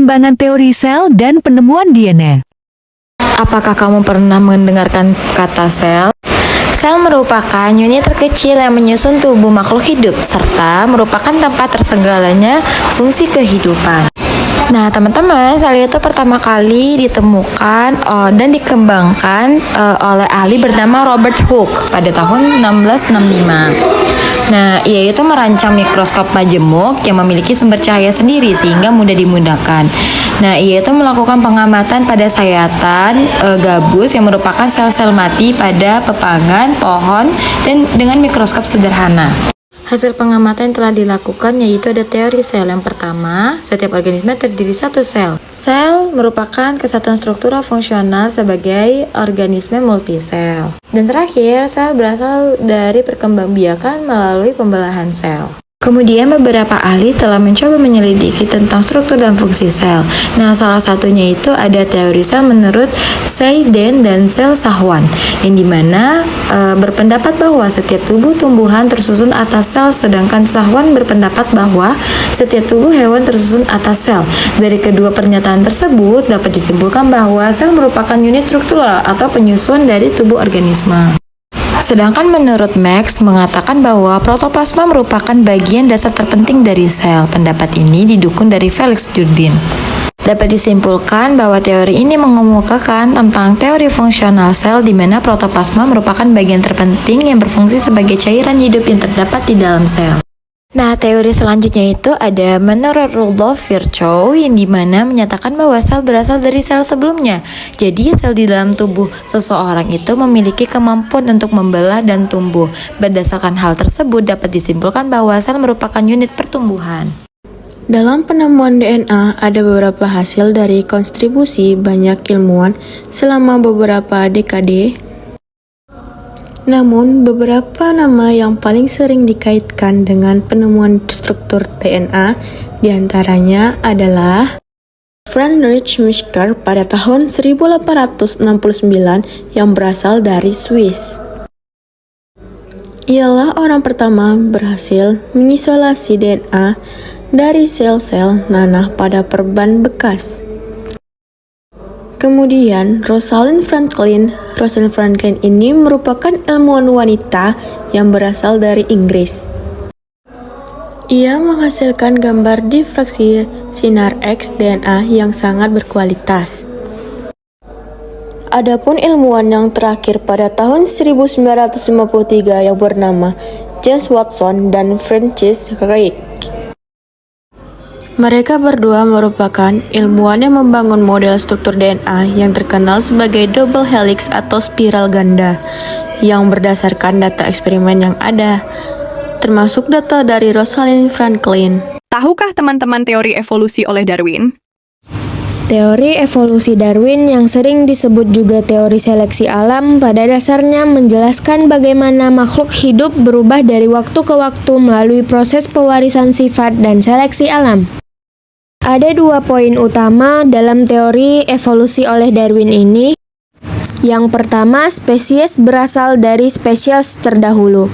perkembangan teori sel dan penemuan DNA. Apakah kamu pernah mendengarkan kata sel? Sel merupakan unit terkecil yang menyusun tubuh makhluk hidup, serta merupakan tempat tersegalanya fungsi kehidupan. Nah, teman-teman, sel itu pertama kali ditemukan dan dikembangkan oleh ahli bernama Robert Hooke pada tahun 1665. Nah, ia itu merancang mikroskop majemuk yang memiliki sumber cahaya sendiri sehingga mudah dimudahkan. Nah, ia itu melakukan pengamatan pada sayatan gabus yang merupakan sel-sel mati pada pepangan, pohon, dan dengan mikroskop sederhana. Hasil pengamatan yang telah dilakukan yaitu ada teori sel. Yang pertama, setiap organisme terdiri satu sel. Sel merupakan kesatuan struktural fungsional sebagai organisme multisel. Dan terakhir, sel berasal dari perkembangbiakan melalui pembelahan sel. Kemudian beberapa ahli telah mencoba menyelidiki tentang struktur dan fungsi sel. Nah, salah satunya itu ada teori sel menurut Seiden dan sel Sahwan, yang dimana berpendapat bahwa setiap tubuh tumbuhan tersusun atas sel, sedangkan Sahwan berpendapat bahwa setiap tubuh hewan tersusun atas sel. Dari kedua pernyataan tersebut dapat disimpulkan bahwa sel merupakan unit struktural atau penyusun dari tubuh organisme. Sedangkan menurut Max mengatakan bahwa protoplasma merupakan bagian dasar terpenting dari sel. Pendapat ini didukung dari Felix Jourdain. Dapat disimpulkan bahwa teori ini mengemukakan tentang teori fungsional sel di mana protoplasma merupakan bagian terpenting yang berfungsi sebagai cairan hidup yang terdapat di dalam sel. Nah, teori selanjutnya itu ada menurut Rudolf Virchow yang dimana menyatakan bahwa sel berasal dari sel sebelumnya. Jadi, sel di dalam tubuh seseorang itu memiliki kemampuan untuk membelah dan tumbuh. Berdasarkan hal tersebut, dapat disimpulkan bahwa sel merupakan unit pertumbuhan. Dalam penemuan DNA, ada beberapa hasil dari kontribusi banyak ilmuwan selama beberapa dekade. Namun, beberapa nama yang paling sering dikaitkan dengan penemuan struktur DNA diantaranya adalah Friedrich Mischke pada tahun 1869 yang berasal dari Swiss. Ialah orang pertama berhasil mengisolasi DNA dari sel-sel nanah pada perban bekas. Kemudian, Rosalind Franklin ini merupakan ilmuwan wanita yang berasal dari Inggris. Ia menghasilkan gambar difraksi sinar X DNA yang sangat berkualitas. Adapun ilmuwan yang terakhir pada tahun 1953 yang bernama James Watson dan Francis Crick. Mereka berdua merupakan ilmuwan yang membangun model struktur DNA yang terkenal sebagai double helix atau spiral ganda yang berdasarkan data eksperimen yang ada, termasuk data dari Rosalind Franklin. Tahukah teman-teman teori evolusi oleh Darwin? Teori evolusi Darwin yang sering disebut juga teori seleksi alam pada dasarnya menjelaskan bagaimana makhluk hidup berubah dari waktu ke waktu melalui proses pewarisan sifat dan seleksi alam. Ada dua poin utama dalam teori evolusi oleh Darwin ini. Yang pertama, spesies berasal dari spesies terdahulu,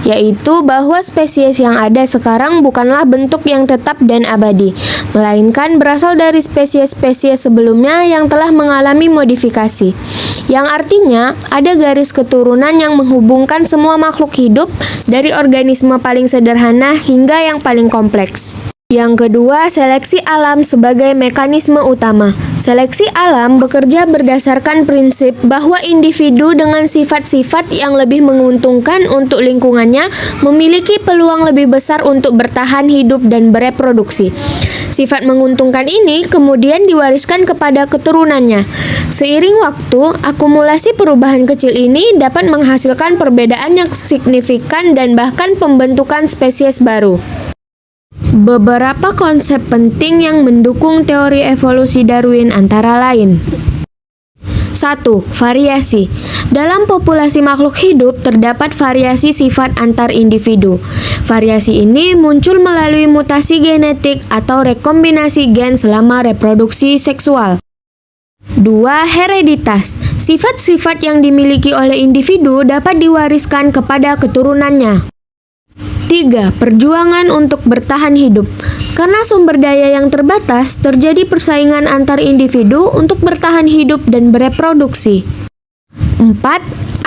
yaitu bahwa spesies yang ada sekarang bukanlah bentuk yang tetap dan abadi, melainkan berasal dari spesies-spesies sebelumnya yang telah mengalami modifikasi, yang artinya ada garis keturunan yang menghubungkan semua makhluk hidup dari organisme paling sederhana hingga yang paling kompleks. Yang kedua, seleksi alam sebagai mekanisme utama. Seleksi alam bekerja berdasarkan prinsip bahwa individu dengan sifat-sifat yang lebih menguntungkan untuk lingkungannya memiliki peluang lebih besar untuk bertahan hidup dan bereproduksi. Sifat menguntungkan ini kemudian diwariskan kepada keturunannya. Seiring waktu, akumulasi perubahan kecil ini dapat menghasilkan perbedaan yang signifikan dan bahkan pembentukan spesies baru. Beberapa konsep penting yang mendukung teori evolusi Darwin antara lain: 1. Variasi. Dalam populasi makhluk hidup terdapat variasi sifat antar individu. Variasi ini muncul melalui mutasi genetik atau rekombinasi gen selama reproduksi seksual. 2. Hereditas. Sifat-sifat yang dimiliki oleh individu dapat diwariskan kepada keturunannya. 3. Perjuangan untuk bertahan hidup. Karena sumber daya yang terbatas, terjadi persaingan antar individu untuk bertahan hidup dan bereproduksi. 4.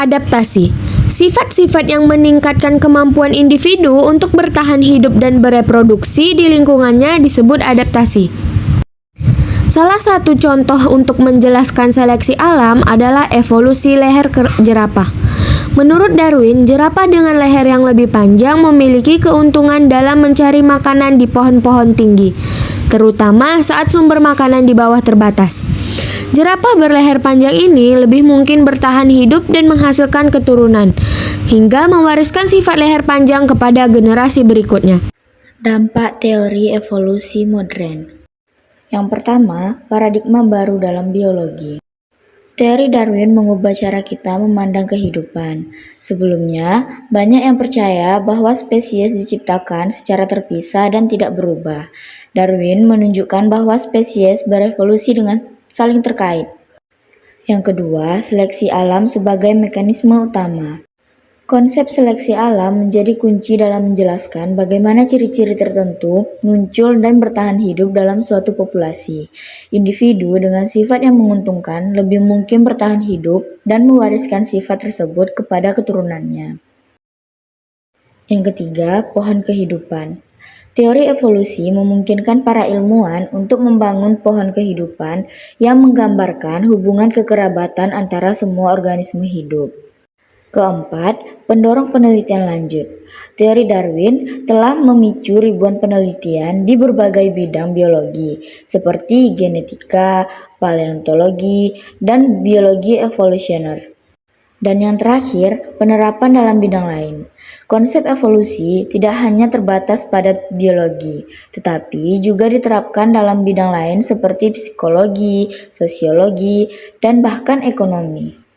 Adaptasi. Sifat-sifat yang meningkatkan kemampuan individu untuk bertahan hidup dan bereproduksi di lingkungannya disebut adaptasi. Salah satu contoh untuk menjelaskan seleksi alam adalah evolusi leher jerapah. Menurut Darwin, jerapah dengan leher yang lebih panjang memiliki keuntungan dalam mencari makanan di pohon-pohon tinggi, terutama saat sumber makanan di bawah terbatas. Jerapah berleher panjang ini lebih mungkin bertahan hidup dan menghasilkan keturunan, hingga mewariskan sifat leher panjang kepada generasi berikutnya. Dampak teori evolusi modern. Yang pertama, paradigma baru dalam biologi. Teori Darwin mengubah cara kita memandang kehidupan. Sebelumnya, banyak yang percaya bahwa spesies diciptakan secara terpisah dan tidak berubah. Darwin menunjukkan bahwa spesies berevolusi dengan saling terkait. Yang kedua, seleksi alam sebagai mekanisme utama. Konsep seleksi alam menjadi kunci dalam menjelaskan bagaimana ciri-ciri tertentu muncul dan bertahan hidup dalam suatu populasi. Individu dengan sifat yang menguntungkan lebih mungkin bertahan hidup dan mewariskan sifat tersebut kepada keturunannya. Yang ketiga, pohon kehidupan. Teori evolusi memungkinkan para ilmuwan untuk membangun pohon kehidupan yang menggambarkan hubungan kekerabatan antara semua organisme hidup. Keempat, pendorong penelitian lanjut. Teori Darwin telah memicu ribuan penelitian di berbagai bidang biologi, seperti genetika, paleontologi, dan biologi evolusioner. Dan yang terakhir, penerapan dalam bidang lain. Konsep evolusi tidak hanya terbatas pada biologi, tetapi juga diterapkan dalam bidang lain seperti psikologi, sosiologi, dan bahkan ekonomi.